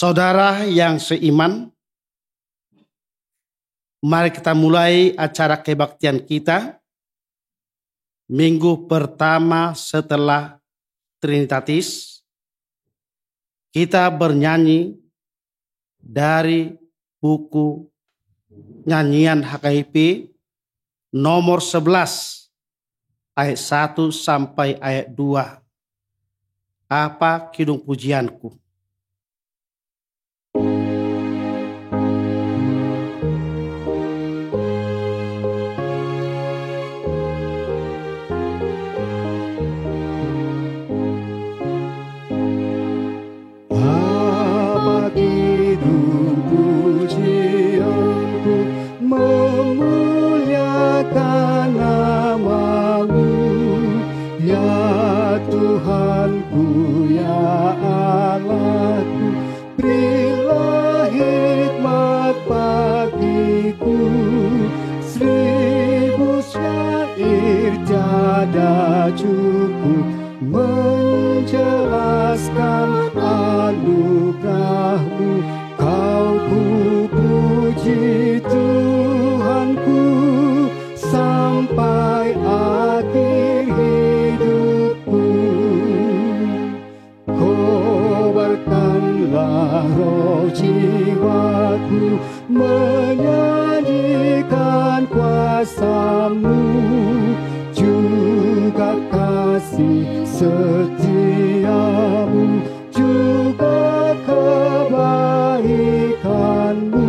Saudara yang seiman, mari kita mulai acara kebaktian kita. Minggu pertama setelah Trinitatis, kita bernyanyi dari buku nyanyian HKIP nomor 11 ayat 1 sampai ayat 2. Apa kidung pujianku? Cukup menjelaskan anugerah-Mu, Kau ku puji Tuhanku sampai akhir hidupku. Kobarkanlah roh jiwaku menyanyikan kuasa-Mu, juga kasih setiamu, juga kebaikanmu,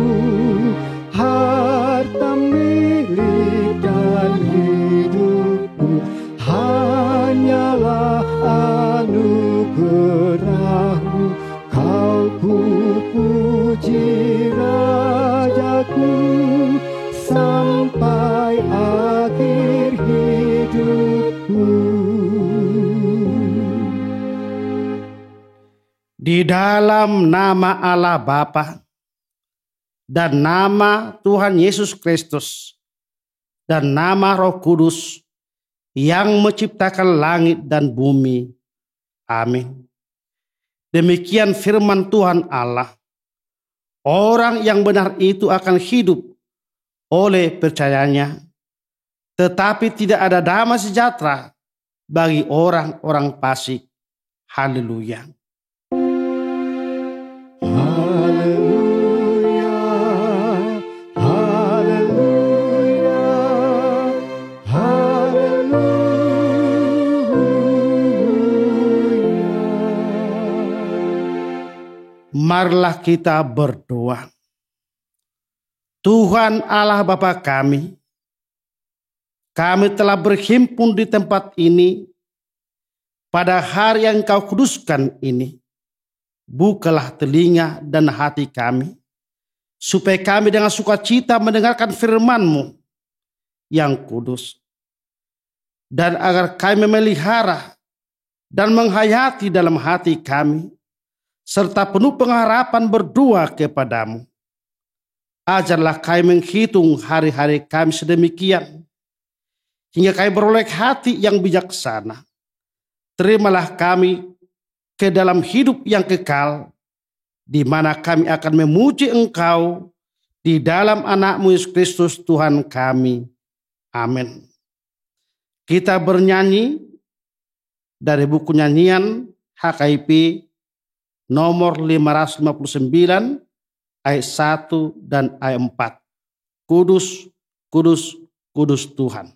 harta milik dan hidupku hanyalah anugerah-Mu. Kau ku puji Rajaku sampai akhir hidupku. Di dalam nama Allah Bapa dan nama Tuhan Yesus Kristus dan nama Roh Kudus yang menciptakan langit dan bumi. Amin. Demikian firman Tuhan Allah. Orang yang benar itu akan hidup oleh percayanya, tetapi tidak ada damai sejahtera bagi orang-orang fasik. Haleluya. Haleluya, haleluya, haleluya. Marilah kita berdoa. Tuhan Allah Bapa kami telah berhimpun di tempat ini pada hari yang Kau kuduskan ini. Bukalah telinga dan hati kami, supaya kami dengan sukacita mendengarkan firman-Mu yang kudus, dan agar kami memelihara dan menghayati dalam hati kami, serta penuh pengharapan berdua kepadamu. Ajarlah kami menghitung hari-hari kami sedemikian, hingga kami beroleh hati yang bijaksana. Terimalah kami ke dalam hidup yang kekal, di mana kami akan memuji Engkau di dalam anak-Mu Yesus Kristus Tuhan kami. Amin. Kita bernyanyi dari buku nyanyian HKIP nomor 559 ayat 1 dan ayat 4. Kudus, kudus, kudus Tuhan.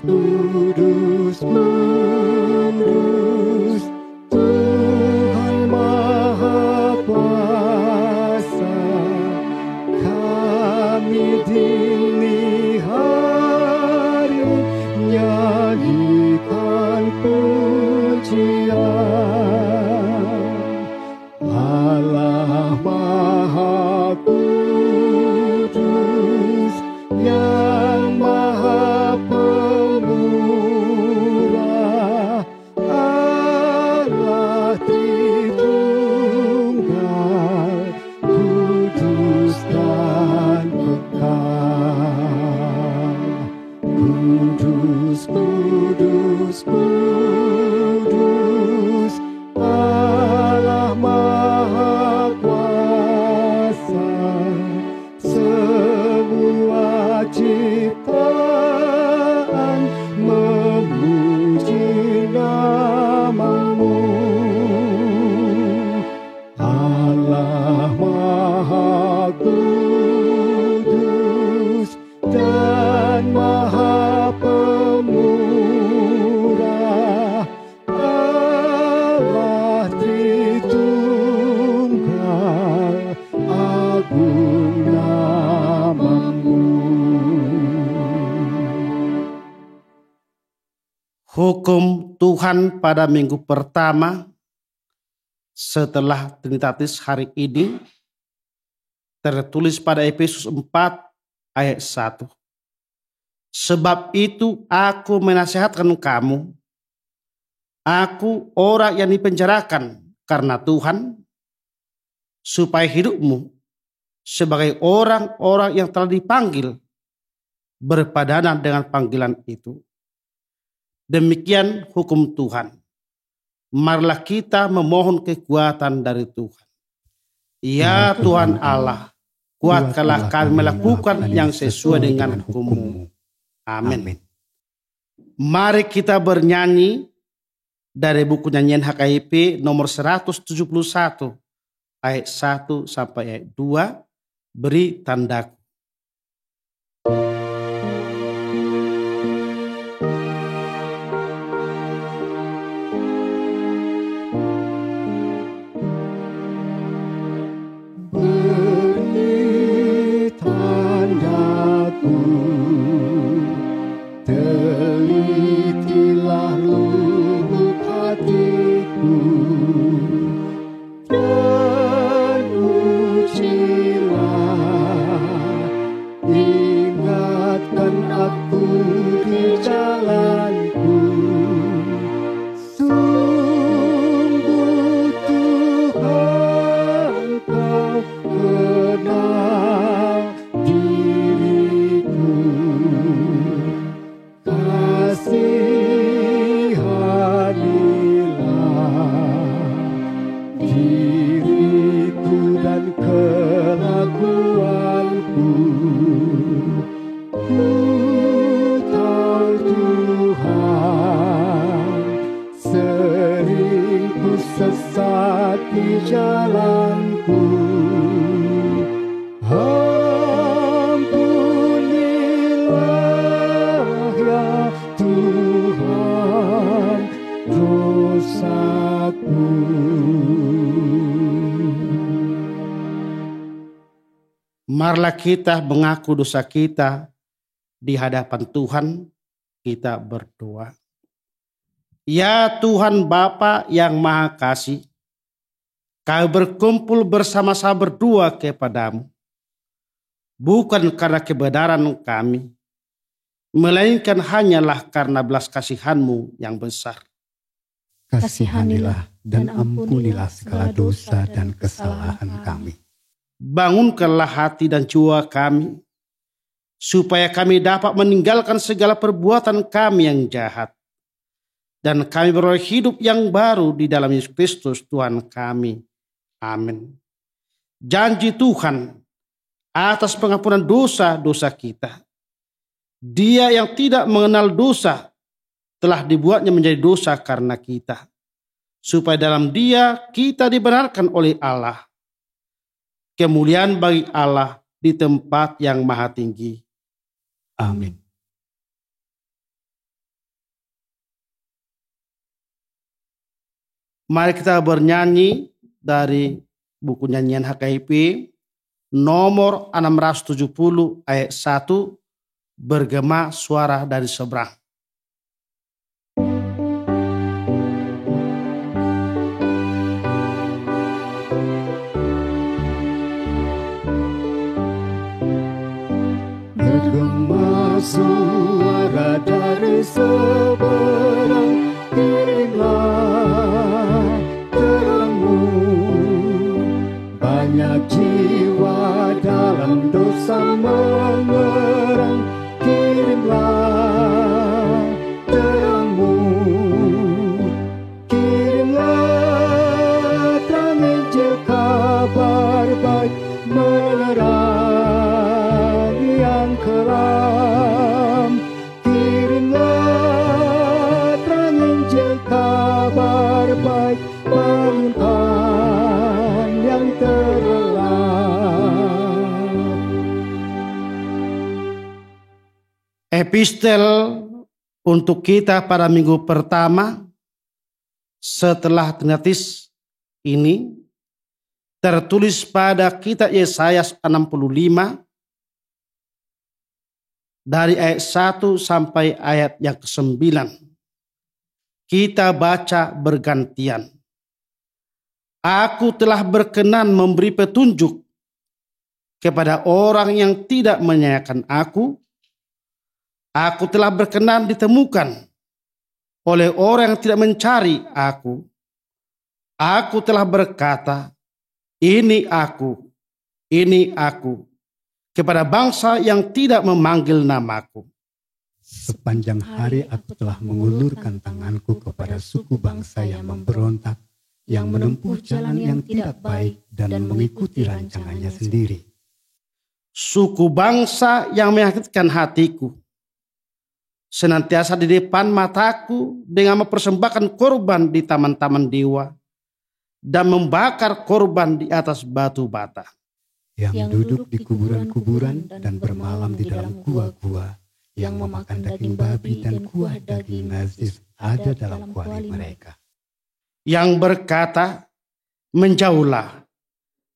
Kudus, kudus, Tuhan Maha Kuasa, kami dini hari nyanyikan pujian. Allah Maha Kudus, yang Maha Pemurah, Kudus, kudus, kudus, Allah Maha Kuasa. Semua ciptaan memuji nama-Mu. Allah Maha Kudus dan Maha Pemurah, Allah Tritunggal, agung nama-Mu. Hukum Tuhan pada minggu pertama setelah Trinitatis hari ini tertulis pada Efesus 4 ayat 1. Sebab itu aku menasihatkan kamu, aku orang yang dipenjarakan karena Tuhan, supaya hidupmu sebagai orang-orang yang telah dipanggil berpadanan dengan panggilan itu. Demikian hukum Tuhan. Marilah kita memohon kekuatan dari Tuhan. Ya Tuhan Allah, kuatkanlah kami melakukan yang sesuai dengan hukum-Mu. Amin. Mari kita bernyanyi dari buku nyanyian HKIP nomor 171 ayat 1 sampai ayat 2, Beri Tandaku. Beri tandaku, telitilah lubuk hatiku, dan ujilah, ingatkan aku di jalanku. Sungguh Tuhan, Kau kenal diriku. Kasihanilah diriku dan kelakuanku. Ku tahu Tuhan, sering ku sesat di jalanku. Ampunilah ya Tuhan dosaku. Marilah kita mengaku dosa kita di hadapan Tuhan, kita berdoa. Ya Tuhan Bapa yang Maha Kasih, Kami berkumpul bersama-sama berdua kepadamu, bukan karena kebenaran kami, melainkan hanyalah karena belas kasihan-Mu yang besar. Kasihanilah dan ampunilah segala dosa dan kesalahan kami. Bangunkanlah hati dan jiwa kami, supaya kami dapat meninggalkan segala perbuatan kami yang jahat, dan kami beroleh hidup yang baru di dalam Yesus Kristus Tuhan kami. Amin. Janji Tuhan atas pengampunan dosa-dosa kita. Dia yang tidak mengenal dosa telah dibuatnya menjadi dosa karena kita, supaya dalam Dia kita dibenarkan oleh Allah. Kemuliaan bagi Allah di tempat yang maha tinggi. Amin. Mari kita bernyanyi dari buku nyanyian HKIP nomor 670 ayat 1, bergema suara dari seberang. Bergema suara dari seberang, kirimlah terangmu. Banyak jiwa dalam dosa mengerang, kirimlah kelam. Kirimlah terang Injil kabar baik, bangunkan yang terlelap. Epistel untuk kita pada minggu pertama setelah Trinitatis ini tertulis pada kitab Yesaya 65 dari ayat 1 sampai ayat yang ke-9. Kita baca bergantian. Aku telah berkenan memberi petunjuk kepada orang yang tidak menyayangkan aku. Aku telah berkenan ditemukan oleh orang yang tidak mencari aku. Aku telah berkata, ini aku, kepada bangsa yang tidak memanggil namaku. Sepanjang hari aku telah mengulurkan tanganku kepada suku bangsa yang memberontak, yang menempuh jalan yang tidak baik dan mengikuti rancangannya sendiri. Suku bangsa yang menyakitkan hatiku senantiasa di depan mataku dengan mempersembahkan korban di taman-taman dewa dan membakar korban di atas batu bata. Yang duduk di kuburan-kuburan dan bermalam di dalam gua-gua, yang memakan daging babi dan kuah daging najis ada dalam kuali mereka. Yang berkata, menjauhlah,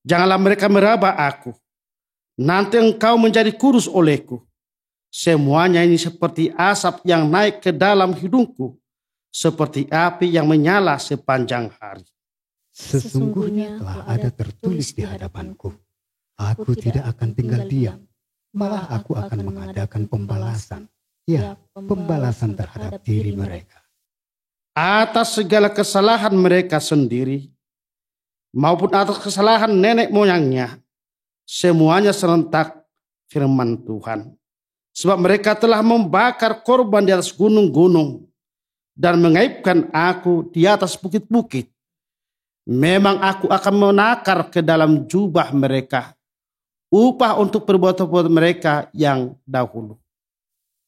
janganlah mereka meraba aku, nanti engkau menjadi kurus olehku. Semuanya ini seperti asap yang naik ke dalam hidungku, seperti api yang menyala sepanjang hari. Sesungguhnya telah ada tertulis di hadapanku, aku tidak akan tinggal diam, malah aku akan mengadakan pembalasan, ya, pembalasan terhadap diri mereka. Atas segala kesalahan mereka sendiri, maupun atas kesalahan nenek moyangnya, semuanya serentak firman Tuhan. Sebab mereka telah membakar korban di atas gunung-gunung dan mengaibkan aku di atas bukit-bukit. Memang aku akan menakar ke dalam jubah mereka upah untuk perbuatan-perbuatan mereka yang dahulu.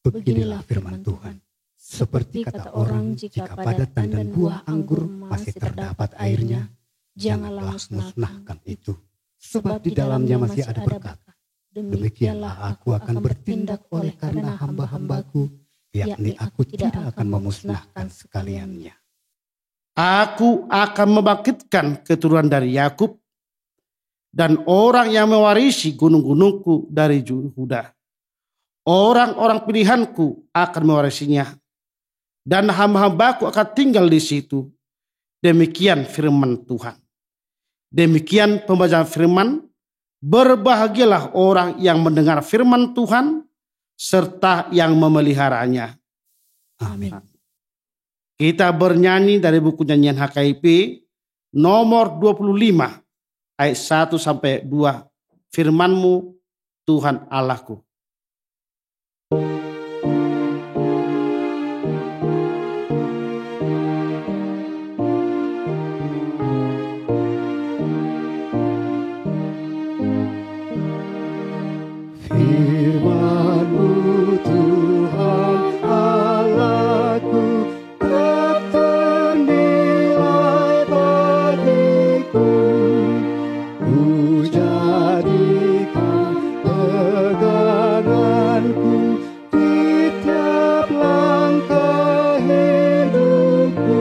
Beginilah firman Tuhan. Seperti kata orang, jika pada tandan buah anggur masih terdapat airnya, janganlah musnahkan itu, sebab di dalamnya masih ada berkat. Demikianlah aku akan bertindak oleh karena hamba-hambaku, yakni aku tidak akan memusnahkan sekaliannya. Aku akan membangkitkan keturunan dari Yakub dan orang yang mewarisi gunung-gunungku dari Yehuda. Orang-orang pilihanku akan mewarisinya dan hamba-hambaku akan tinggal di situ. Demikian firman Tuhan. Demikian pembacaan firman. Berbahagialah orang yang mendengar firman Tuhan serta yang memeliharanya. Amin. Kita bernyanyi dari buku nyanyian HKIP nomor 25 ayat 1 sampai 2. Firman-Mu Tuhan Allahku. Firman-Mu Tuhan Allahku tak ternilai bagiku. Ku jadikan peganganku di tiap langkah hidupku.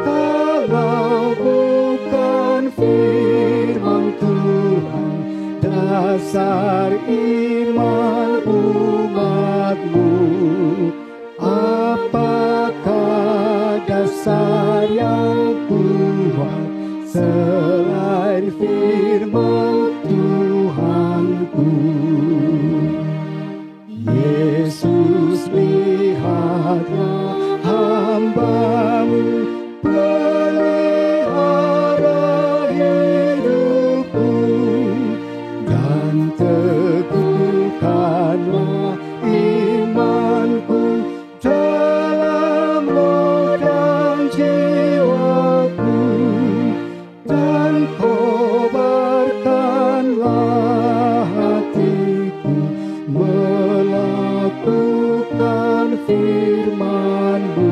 Kalau bukan firman Tuhan, dasar iman umat-Mu, apakah dasar yang kuat selain firman Tuhanku? Yesus, lihatlah hamba-Mu, pelihara hidupku, dan teguhkanlah imanku dalam roh dan jiwaku, dan kobarkan melakukan firman-Mu,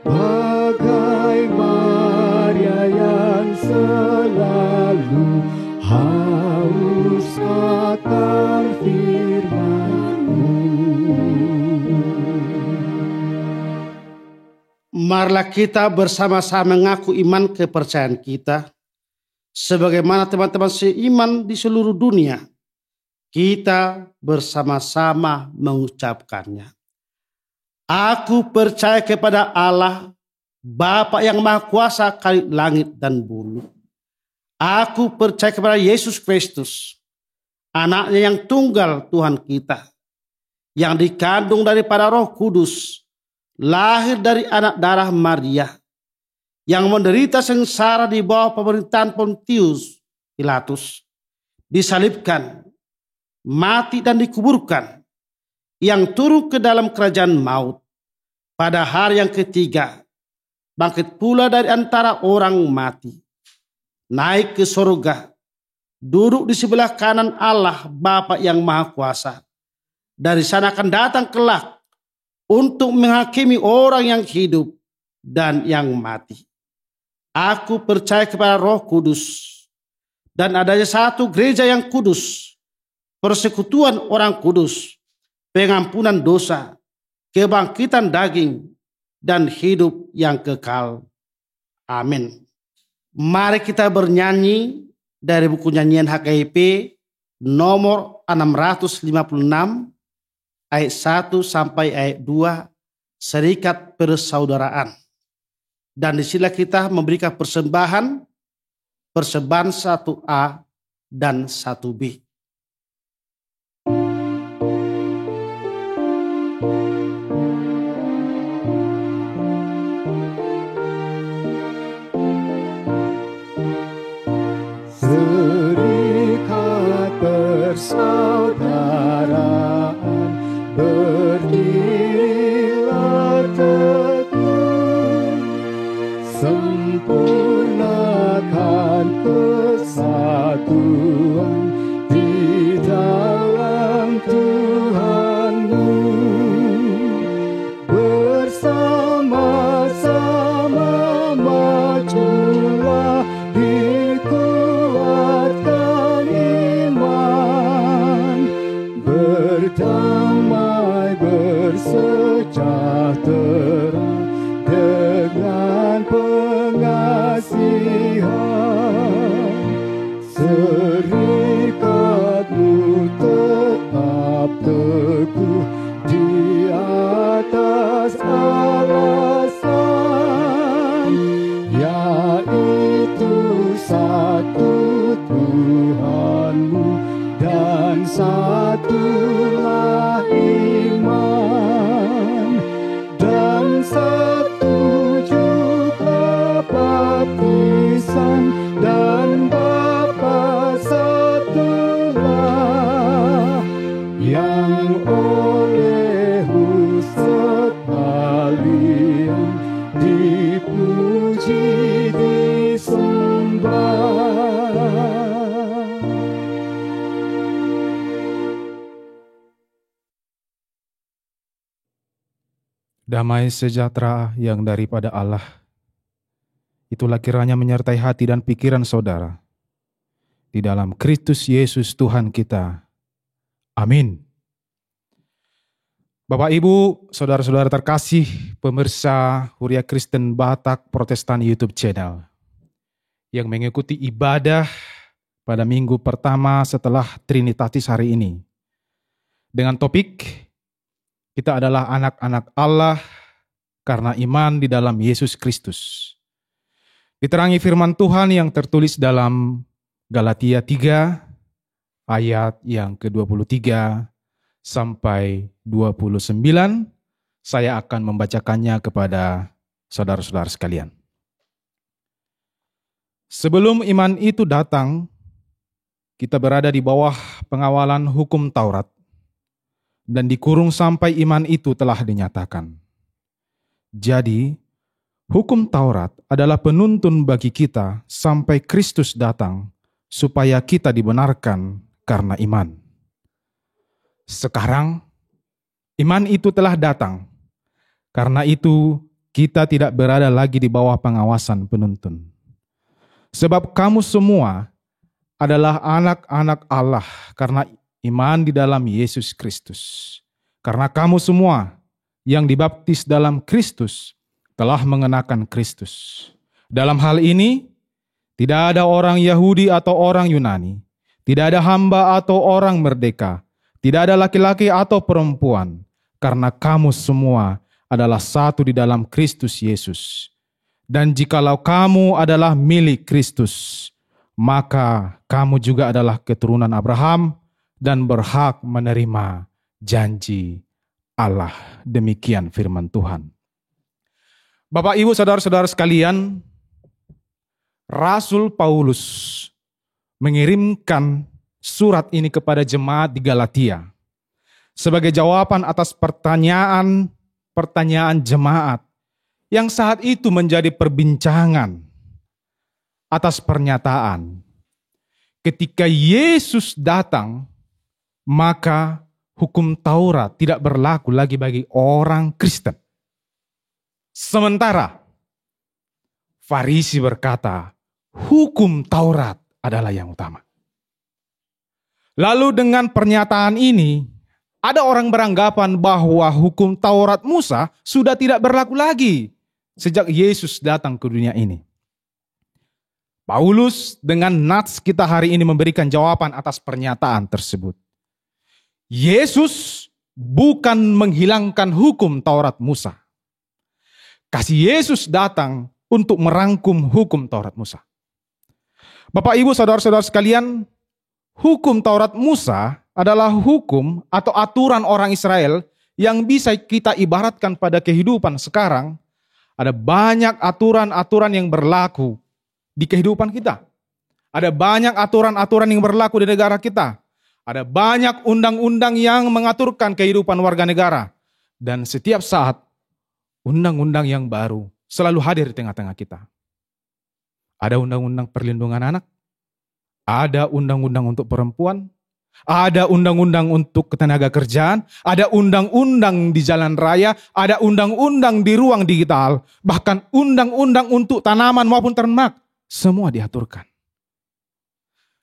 bagai Maria yang selalu haus akan firman-Mu. Marilah kita bersama-sama mengaku iman kepercayaan kita, sebagaimana teman-teman seiman di seluruh dunia. Kita bersama-sama mengucapkannya. Aku percaya kepada Allah, Bapa yang Maha Kuasa kali langit dan bumi. Aku percaya kepada Yesus Kristus, anaknya yang tunggal Tuhan kita, yang dikandung daripada Roh Kudus, lahir dari anak darah Maria, yang menderita sengsara di bawah pemerintahan Pontius Pilatus, disalibkan, mati dan dikuburkan, yang turun ke dalam kerajaan maut, pada hari yang ketiga, bangkit pula dari antara orang mati, naik ke surga, duduk di sebelah kanan Allah Bapa yang Maha Kuasa. Dari sana akan datang kelak untuk menghakimi orang yang hidup dan yang mati. Aku percaya kepada Roh Kudus dan adanya satu gereja yang kudus, persekutuan orang kudus, pengampunan dosa, kebangkitan daging, dan hidup yang kekal. Amin. Mari kita bernyanyi dari buku nyanyian HKIP nomor 656 ayat 1 sampai ayat 2, serikat persaudaraan. Dan disinilah kita memberikan persembahan 1A dan 1B. Serikat persaudaraan berdirilah teguh, sempurnakan kesatuan di dalam Tuhan-Mu. Bersama-sama majulah, dikuatkan iman, berdamai bersejahtera dengan pengasihan. Serikatmu tetap teguh di atas alasan, yaitu satu Tuhan-Mu dan satulah iman, dan setuju kebaptisan, dan Bapa satulah, yang oleh-Mu sekalian dipuji disembah. Damai sejahtera yang daripada Allah, itulah kiranya menyertai hati dan pikiran saudara. Di dalam Kristus Yesus Tuhan kita. Amin. Bapak Ibu, saudara-saudara terkasih, pemirsa Huria Kristen Batak Protestan YouTube channel, yang mengikuti ibadah pada minggu pertama setelah Trinitatis hari ini. Dengan topik, kita adalah anak-anak Allah karena iman di dalam Yesus Kristus. Diterangi firman Tuhan yang tertulis dalam Galatia 3 ayat yang ke-23 sampai 29. Saya akan membacakannya kepada saudara-saudara sekalian. Sebelum iman itu datang, kita berada di bawah pengawalan hukum Taurat, dan dikurung sampai iman itu telah dinyatakan. Jadi, hukum Taurat adalah penuntun bagi kita sampai Kristus datang, supaya kita dibenarkan karena iman. Sekarang, Iman itu telah datang. Karena itu kita tidak berada lagi di bawah pengawasan penuntun. Sebab kamu semua adalah anak-anak Allah karena iman di dalam Yesus Kristus. Karena kamu semua yang dibaptis dalam Kristus telah mengenakan Kristus. Dalam hal ini, tidak ada orang Yahudi atau orang Yunani, tidak ada hamba atau orang merdeka, tidak ada laki-laki atau perempuan, karena kamu semua adalah satu di dalam Kristus Yesus. Dan jikalau kamu adalah milik Kristus, maka kamu juga adalah keturunan Abraham dan berhak menerima janji Allah. Demikian firman Tuhan. Bapak, Ibu, saudara-saudara sekalian, Rasul Paulus mengirimkan surat ini kepada jemaat di Galatia sebagai jawaban atas pertanyaan jemaat yang saat itu menjadi perbincangan atas pernyataan. Ketika Yesus datang, maka hukum Taurat tidak berlaku lagi bagi orang Kristen. Sementara Farisi berkata, hukum Taurat adalah yang utama. Lalu dengan pernyataan ini, ada orang beranggapan bahwa hukum Taurat Musa sudah tidak berlaku lagi sejak Yesus datang ke dunia ini. Paulus dengan nats kita hari ini memberikan jawaban atas pernyataan tersebut. Yesus bukan menghilangkan hukum Taurat Musa. Kasih Yesus datang untuk merangkum hukum Taurat Musa. Bapak, Ibu, saudara-saudara sekalian, hukum Taurat Musa adalah hukum atau aturan orang Israel yang bisa kita ibaratkan pada kehidupan sekarang. Ada banyak aturan-aturan yang berlaku di kehidupan kita. Ada banyak aturan-aturan yang berlaku di negara kita. Ada banyak undang-undang yang mengaturkan kehidupan warga negara. Dan setiap saat, undang-undang yang baru selalu hadir di tengah-tengah kita. Ada undang-undang perlindungan anak, ada undang-undang untuk perempuan, ada undang-undang untuk ketenaga kerjaan, ada undang-undang di jalan raya, ada undang-undang di ruang digital, bahkan undang-undang untuk tanaman maupun ternak, semua diaturkan.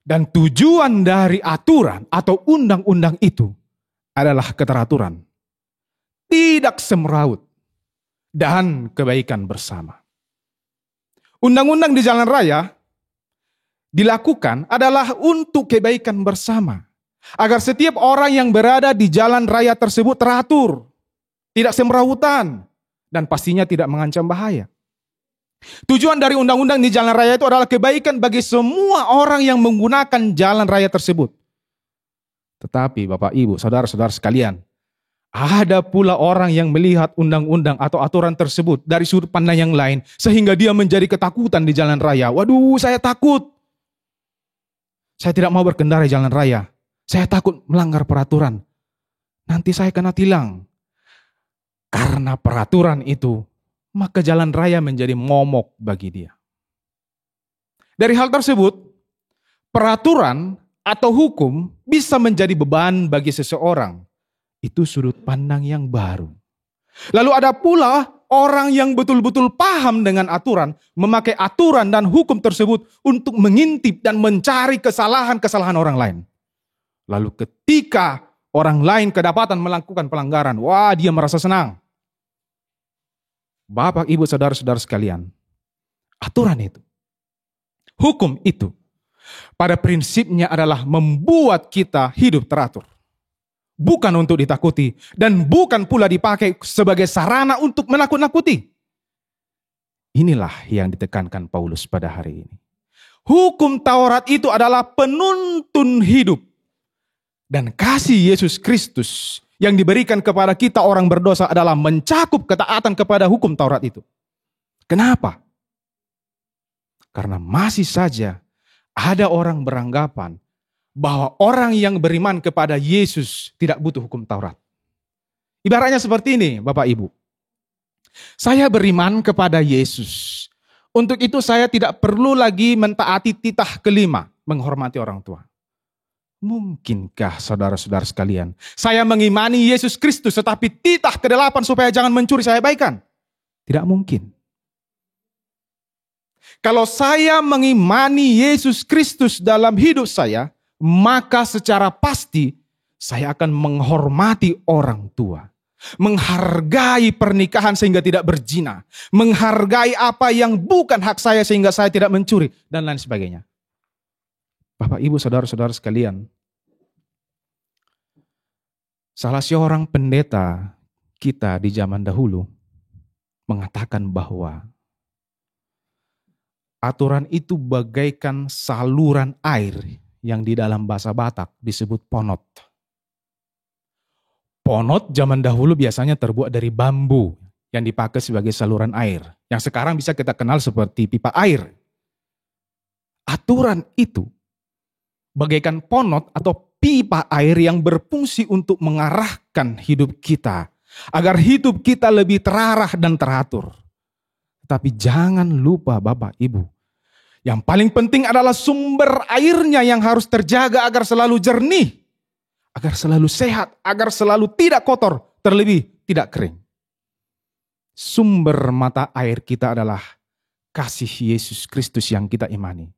Dan tujuan dari aturan atau undang-undang itu adalah keteraturan, tidak semeraut, dan kebaikan bersama. Undang-undang di jalan raya dilakukan adalah untuk kebaikan bersama. Agar setiap orang yang berada di jalan raya tersebut teratur, tidak semrawutan, dan pastinya tidak mengancam bahaya. Tujuan dari undang-undang di jalan raya itu adalah kebaikan bagi semua orang yang menggunakan jalan raya tersebut. Tetapi Bapak, Ibu, saudara-saudara sekalian, ada pula orang yang melihat undang-undang atau aturan tersebut dari sudut pandang yang lain, sehingga dia menjadi ketakutan di jalan raya. Waduh, saya takut. Saya tidak mau berkendara di jalan raya. Saya takut melanggar peraturan. Nanti saya kena tilang. Karena peraturan itu, maka jalan raya menjadi momok bagi dia. Dari hal tersebut, peraturan atau hukum bisa menjadi beban bagi seseorang. Itu sudut pandang yang baru. Lalu ada pula orang yang betul-betul paham dengan aturan, memakai aturan dan hukum tersebut untuk mengintip dan mencari kesalahan-kesalahan orang lain. Lalu ketika orang lain kedapatan melakukan pelanggaran, wah, dia merasa senang. Bapak, Ibu, saudara-saudara sekalian, aturan itu, hukum itu, pada prinsipnya adalah membuat kita hidup teratur. Bukan untuk ditakuti, dan bukan pula dipakai sebagai sarana untuk menakut-nakuti. Inilah yang ditekankan Paulus pada hari ini. Hukum Taurat itu adalah penuntun hidup. Dan kasih Yesus Kristus yang diberikan kepada kita orang berdosa adalah mencakup ketaatan kepada hukum Taurat itu. Kenapa? Karena masih saja ada orang beranggapan bahwa orang yang beriman kepada Yesus tidak butuh hukum Taurat. Ibaratnya seperti ini, Bapak Ibu. Saya beriman kepada Yesus. Untuk itu saya tidak perlu lagi mentaati titah kelima, menghormati orang tua. Mungkinkah saudara-saudara sekalian, saya mengimani Yesus Kristus tetapi titah ke-8 supaya jangan mencuri saya abaikan? Tidak mungkin. Kalau saya mengimani Yesus Kristus dalam hidup saya, maka secara pasti saya akan menghormati orang tua. Menghargai pernikahan sehingga tidak berzina. Menghargai apa yang bukan hak saya sehingga saya tidak mencuri. Dan lain sebagainya. Bapak, Ibu, saudara-saudara sekalian. Salah seorang pendeta kita di zaman dahulu mengatakan bahwa aturan itu bagaikan saluran air yang di dalam bahasa Batak disebut ponot. Ponot zaman dahulu biasanya terbuat dari bambu yang dipakai sebagai saluran air. Yang sekarang bisa kita kenal seperti pipa air. Aturan itu bagaikan ponot atau pipa air yang berfungsi untuk mengarahkan hidup kita. Agar hidup kita lebih terarah dan teratur. Tapi jangan lupa Bapak Ibu. Yang paling penting adalah sumber airnya yang harus terjaga agar selalu jernih. Agar selalu sehat, agar selalu tidak kotor, terlebih tidak kering. Sumber mata air kita adalah kasih Yesus Kristus yang kita imani.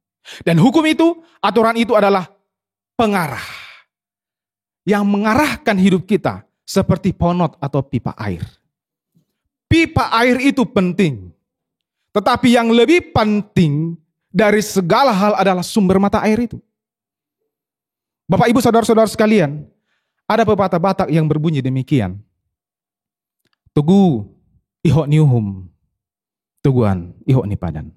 Dan hukum itu, aturan itu adalah pengarah. Yang mengarahkan hidup kita seperti ponot atau pipa air. Pipa air itu penting. Tetapi yang lebih penting dari segala hal adalah sumber mata air itu. Bapak, Ibu, saudara-saudara sekalian, ada pepatah Batak yang berbunyi demikian. Tugu ihok niuhum, tuguan ihok nipadan.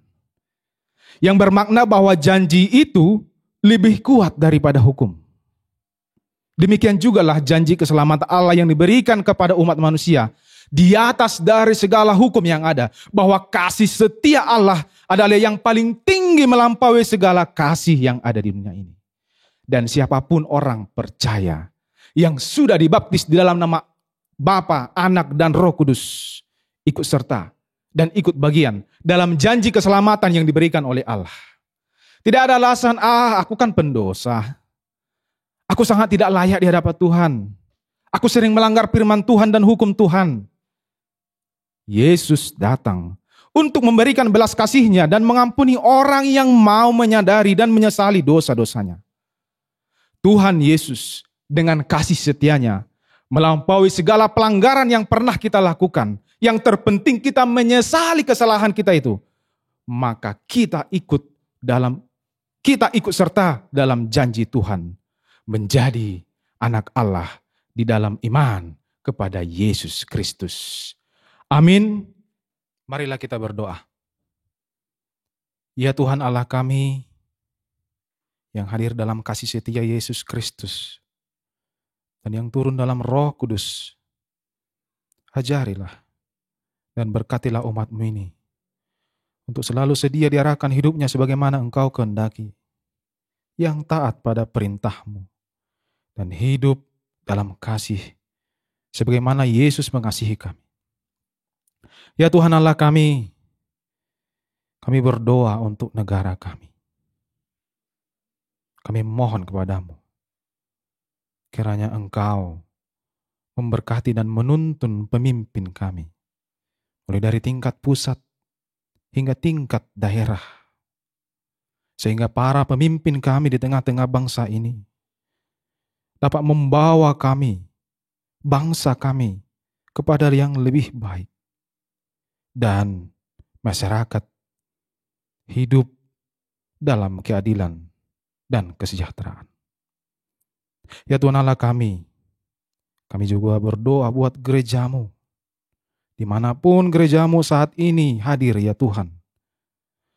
Yang bermakna bahwa janji itu lebih kuat daripada hukum. Demikian jugalah janji keselamatan Allah yang diberikan kepada umat manusia. Di atas dari segala hukum yang ada. Bahwa kasih setia Allah adalah yang paling tinggi melampaui segala kasih yang ada di dunia ini. Dan siapapun orang percaya yang sudah dibaptis di dalam nama Bapa, Anak, dan Roh Kudus ikut serta dan ikut bagian dalam janji keselamatan yang diberikan oleh Allah. Tidak ada alasan, aku kan pendosa. Aku sangat tidak layak di hadapan Tuhan. Aku sering melanggar firman Tuhan dan hukum Tuhan. Yesus datang untuk memberikan belas kasih-Nya dan mengampuni orang yang mau menyadari dan menyesali dosa-dosanya. Tuhan Yesus dengan kasih setia-Nya melampaui segala pelanggaran yang pernah kita lakukan. Yang terpenting kita menyesali kesalahan kita itu. Maka kita ikut serta dalam janji Tuhan. Menjadi anak Allah di dalam iman kepada Yesus Kristus. Amin. Marilah kita berdoa. Ya Tuhan Allah kami yang hadir dalam kasih setia Yesus Kristus dan yang turun dalam Roh Kudus. Ajarilah dan berkatilah umat-Mu ini untuk selalu sedia diarahkan hidupnya sebagaimana Engkau kehendaki, yang taat pada perintah-Mu dan hidup dalam kasih sebagaimana Yesus mengasihi kami. Ya Tuhan Allah kami berdoa untuk negara kami. Kami mohon kepada-Mu, kiranya Engkau memberkati dan menuntun pemimpin kami, mulai dari tingkat pusat hingga tingkat daerah, sehingga para pemimpin kami di tengah-tengah bangsa ini dapat membawa kami, bangsa kami, kepada yang lebih baik. Dan masyarakat hidup dalam keadilan dan kesejahteraan. Ya Tuhan Allah kami juga berdoa buat gereja-Mu. Dimanapun gereja-Mu saat ini hadir ya Tuhan.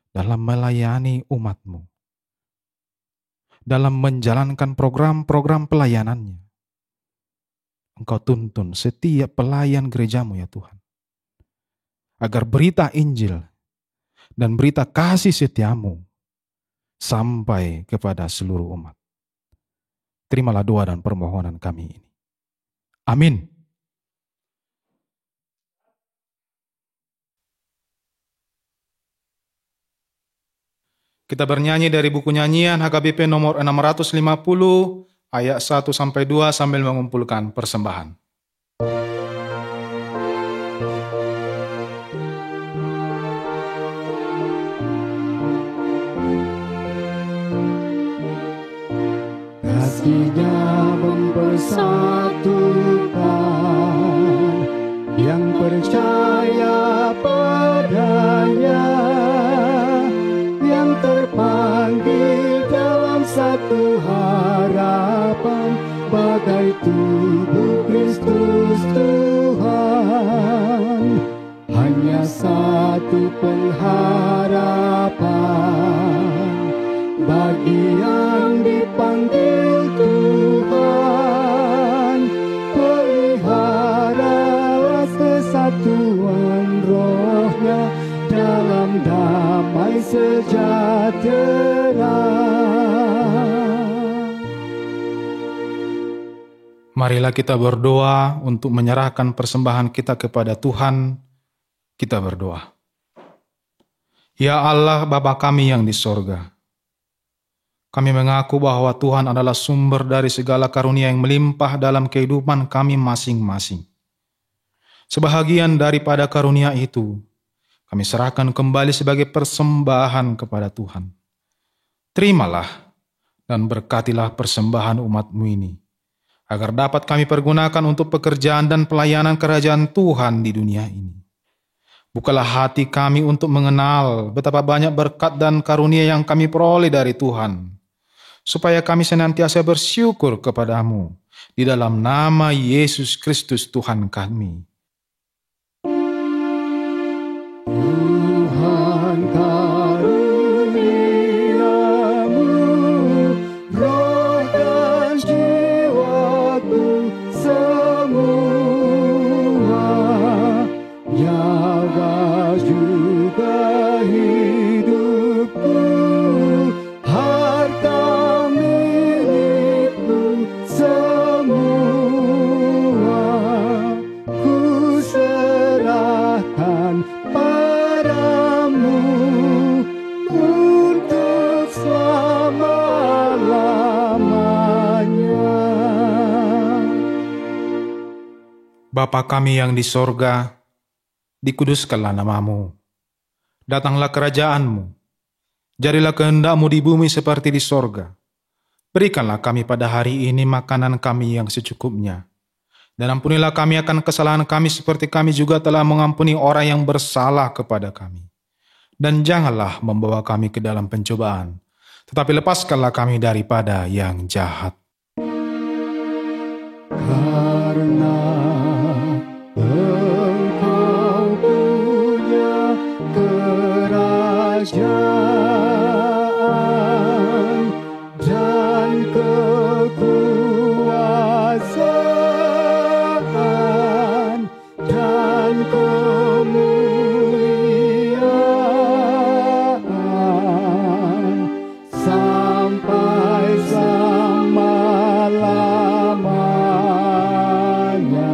Dalam melayani umat-Mu. Dalam menjalankan program-program pelayanannya. Engkau tuntun setiap pelayan gereja-Mu ya Tuhan. Agar berita Injil dan berita kasih setia-Mu sampai kepada seluruh umat. Terimalah doa dan permohonan kami ini. Amin. Kita bernyanyi dari buku nyanyian HKBP nomor 650, ayat 1-2 sambil mengumpulkan persembahan. Kasih-Nya mempersatukan yang percaya padanya, yang terpanggil dalam satu harapan, bagai tubuh Kristus Tuhan. Hanya satu pengharapan bagi yang dipanggil Tuhan. Peliharalah kesatuan rohnya dalam damai sejahtera. Marilah kita berdoa untuk menyerahkan persembahan kita kepada Tuhan. Kita berdoa. Ya Allah, Bapa kami yang di sorga, kami mengaku bahwa Tuhan adalah sumber dari segala karunia yang melimpah dalam kehidupan kami masing-masing. Sebahagian daripada karunia itu, kami serahkan kembali sebagai persembahan kepada Tuhan. Terimalah dan berkatilah persembahan umat-Mu ini, agar dapat kami pergunakan untuk pekerjaan dan pelayanan kerajaan Tuhan di dunia ini. Bukalah hati kami untuk mengenal betapa banyak berkat dan karunia yang kami peroleh dari Tuhan, supaya kami senantiasa bersyukur kepadamu di dalam nama Yesus Kristus Tuhan kami. Tuhan karuniamu, roh dan jiwaku semua, nyawa juga hidupku, harta milikku semua, ku serahkan padamu untuk selama-lamanya. Bapa kami yang di sorga, dikuduskanlah namamu. Datanglah kerajaan-Mu. Jadilah kehendak-Mu di bumi seperti di sorga. Berikanlah kami pada hari ini makanan kami yang secukupnya. Dan ampunilah kami akan kesalahan kami seperti kami juga telah mengampuni orang yang bersalah kepada kami. Dan janganlah membawa kami ke dalam pencobaan, tetapi lepaskanlah kami daripada yang jahat. Karena Engkau punya kerajaan dan kekuasaan dan kemuliaan sampai selama-lamanya.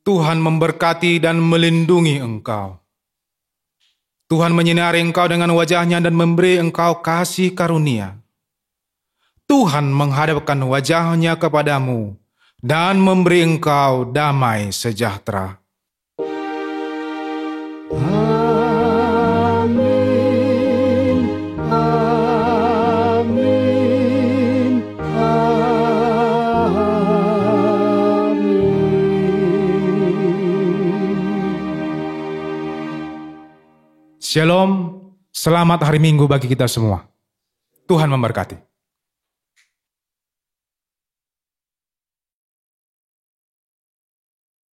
Tuhan memberkati dan melindungi engkau. Tuhan menyinari engkau dengan wajah-Nya dan memberi engkau kasih karunia. Tuhan menghadapkan wajah-Nya kepadamu dan memberi engkau damai sejahtera. Amin, amin, amin. Shalom, selamat hari Minggu bagi kita semua. Tuhan memberkati.